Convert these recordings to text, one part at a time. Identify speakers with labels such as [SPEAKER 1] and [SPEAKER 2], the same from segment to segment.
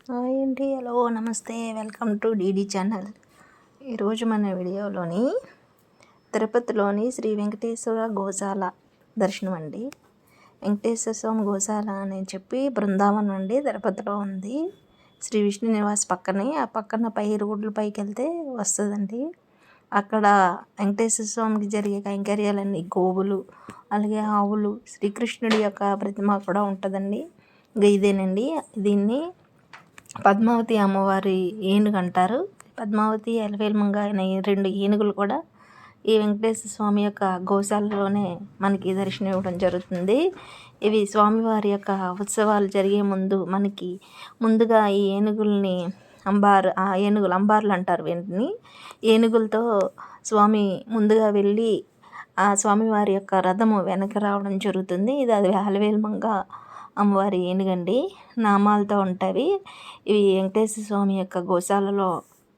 [SPEAKER 1] Hi అండి, hello, నమస్తే, welcome to DD channel. ఈరోజు మన వీడియోలోని తిరుపతిలోని శ్రీ వెంకటేశ్వర గోశాల దర్శనం అండి. వెంకటేశ్వర స్వామి గోశాల అని చెప్పి బృందావనం అండి, తిరుపతిలో ఉంది. శ్రీ విష్ణు నివాస్ పక్కనే, ఆ పక్కన రోడ్ల పైకి వెళ్తే వస్తుందండి. అక్కడ వెంకటేశ్వర స్వామికి జరిగే కైంకర్యాలన్నీ గోవులు, అలాగే ఆవులు, శ్రీకృష్ణుడి యొక్క ప్రతిమ కూడా ఉంటుందండి. ఇంకా ఇదేనండి, దీన్ని పద్మావతి అమ్మవారి ఏనుగు అంటారు. పద్మావతి, అలవేలుమంగ అనే 2 ఏనుగులు కూడా ఈ వెంకటేశ్వర స్వామి యొక్క గోశాలలోనే మనకి దర్శనం ఇవ్వడం జరుగుతుంది. ఇవి స్వామివారి యొక్క ఉత్సవాలు జరిగే మనకి ముందుగా ఈ ఏనుగుల్ని ఏనుగులు అంబార్లు అంటారు. వీటిని ఏనుగులతో స్వామి ముందుగా వెళ్ళి ఆ స్వామివారి యొక్క రథము వెనక రావడం జరుగుతుంది. అది అలవేలుమంగ అమ్మవారి ఏనుగండి, నామాలతో ఉంటాయి. ఇవి వెంకటేశ్వర స్వామి యొక్క గోశాలలో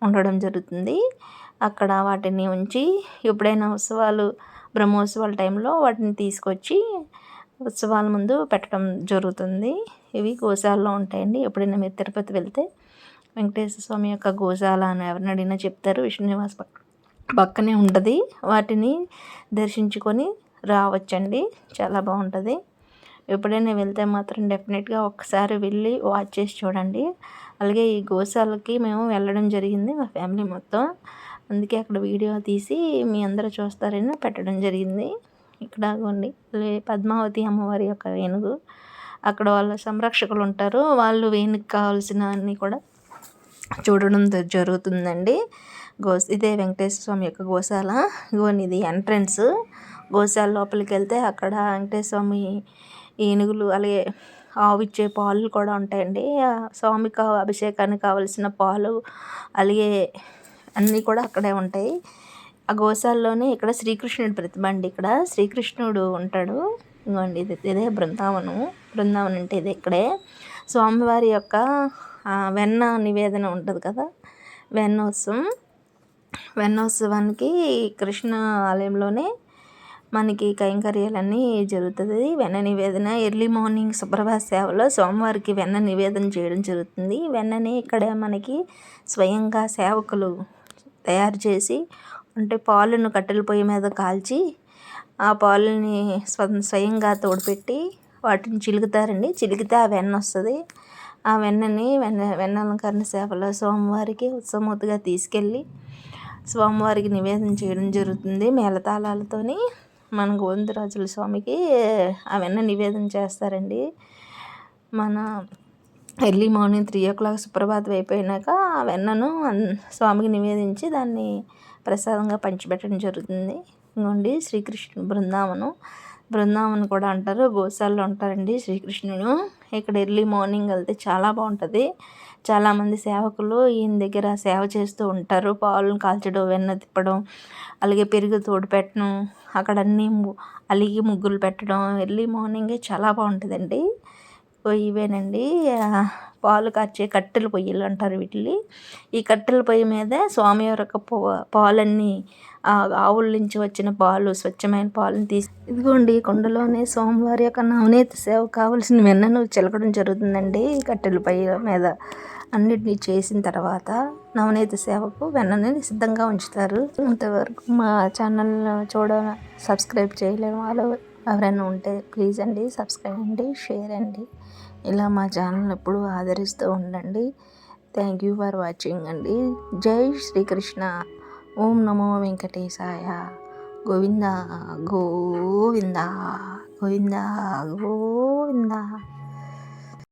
[SPEAKER 1] ఉండడం జరుగుతుంది. అక్కడ వాటిని ఉంచి ఎప్పుడైనా బ్రహ్మోత్సవాల టైంలో వాటిని తీసుకొచ్చి ఉత్సవాల ముందు పెట్టడం జరుగుతుంది. ఇవి గోశాలలో ఉంటాయండి. ఎప్పుడైనా మీరు తిరుపతి వెళ్తే వెంకటేశ్వర స్వామి యొక్క గోశాల అని ఎవరిని అడిగినా చెప్తారు. విష్ణునివాస్ పక్కనే ఉంటుంది. వాటిని దర్శించుకొని రావచ్చండి, చాలా బాగుంటుంది. ఎప్పుడైనా వెళ్తే మాత్రం డెఫినెట్గా ఒక్కసారి వెళ్ళి వాచ్ చేసి చూడండి. అలాగే ఈ గోశాలకి మేము వెళ్ళడం జరిగింది, మా ఫ్యామిలీ మొత్తం. అందుకే అక్కడ వీడియో తీసి మీ అందరూ చూస్తారని పెట్టడం జరిగింది. ఇక్కడ పద్మావతి అమ్మవారి యొక్క ఏనుగు, అక్కడ వాళ్ళ సంరక్షకులు ఉంటారు. వాళ్ళు వేణుకి కావాల్సిన అన్నీ కూడా చూడడం జరుగుతుందండి. ఇదే వెంకటేశ్వర స్వామి యొక్క గోశాల. ఇది ఎంట్రన్స్. గోశాల లోపలికి వెళ్తే అక్కడ వెంకటేశ్వర స్వామి ఏనుగులు, అలాగే ఆవు ఇచ్చే పాలు కూడా ఉంటాయండి. స్వామికి అభిషేకానికి కావలసిన పాలు, అలాగే అన్నీ కూడా అక్కడే ఉంటాయి. ఆ గోశాలలోనే ఇక్కడ శ్రీకృష్ణుడి ప్రతిమ అండి. ఇక్కడ శ్రీకృష్ణుడు ఉంటాడు. ఇదిగోండి, ఇదే బృందావనం. బృందావనం అంటే ఇది. ఇక్కడే స్వామివారి యొక్క వెన్న నివేదన ఉంటుంది కదా, వెన్నోత్సవానికి కృష్ణ ఆలయంలోనే మనకి కైంకర్యాలన్నీ జరుగుతుంది. వెన్న నివేదన ఎర్లీ మార్నింగ్ సుప్రభాత సేవలో స్వామివారికి వెన్న నివేదన చేయడం జరుగుతుంది. వెన్నని ఇక్కడ మనకి స్వయంగా సేవకులు తయారు చేసి, అంటే పాలను కట్టెల పొయ్యి మీద కాల్చి ఆ పాలని స్వయంగా తోడుపెట్టి వాటిని చిలుకుతారండి. చిలికితే ఆ వెన్న వస్తుంది. ఆ వెన్నని వెన్న అలంకరణ సేవలో స్వామివారికి ఉత్సవమూర్తిగా తీసుకెళ్ళి స్వామివారికి నివేదన చేయడం జరుగుతుంది. మేళతాళాలతోని మన గోవిందరాజుల స్వామికి ఆ వెన్న నివేదన చేస్తారండి. మన ఎర్లీ మార్నింగ్ 3 o'clock సుప్రభాతం అయిపోయినాక ఆ వెన్నను స్వామికి నివేదించి దాన్ని ప్రసాదంగా పంచిపెట్టడం జరుగుతుంది. ఇంకోండి శ్రీకృష్ణుడు బృందావనం కూడా అంటారు. గోశాలలో ఉంటారండి శ్రీకృష్ణుడు. ఇక్కడ ఎర్లీ మార్నింగ్ వెళ్తే చాలా బాగుంటుంది. చాలామంది సేవకులు ఈయన దగ్గర సేవ చేస్తూ ఉంటారు. పాలను కాల్చడం, వెన్న తిప్పడం, అలాగే పెరుగు తోడు పెట్టడం, అక్కడ అన్నీ అలిగి ముగ్గులు పెట్టడం ఎర్లీ మార్నింగే చాలా బాగుంటుందండి. ఇవేనండి పాలు కాచే కట్టెల పొయ్యిలు అంటారు వీటిని. ఈ కట్టెల పొయ్యి మీద స్వామివారి యొక్క పాలన్నీ ఆవుల నుంచి వచ్చిన పాలు, స్వచ్ఛమైన పాలను ఇదిగోండి కొండలోనే స్వామివారి యొక్క నవనీత సేవ కావాల్సిన వెన్నను చిలకడం జరుగుతుందండి. ఈ కట్టెల పొయ్యి మీద అన్నిటినీ చేసిన తర్వాత నవనీత సేవకు వెన్నని సిద్ధంగా ఉంచుతారు. ఇంతవరకు మా ఛానల్ సబ్స్క్రైబ్ చేయలేని వాళ్ళు ఎవరైనా ఉంటే ప్లీజ్ అండి సబ్స్క్రైబ్ అండి, షేర్ అండి. ఇలా మా ఛానల్ ఎప్పుడు ఆదరిస్తూ ఉండండి. థ్యాంక్ యూ ఫర్ వాచింగ్ అండి. జై శ్రీకృష్ణ. ఓం నమో వెంకటేశాయ. గోవింద గోవింద గోవింద గోవింద.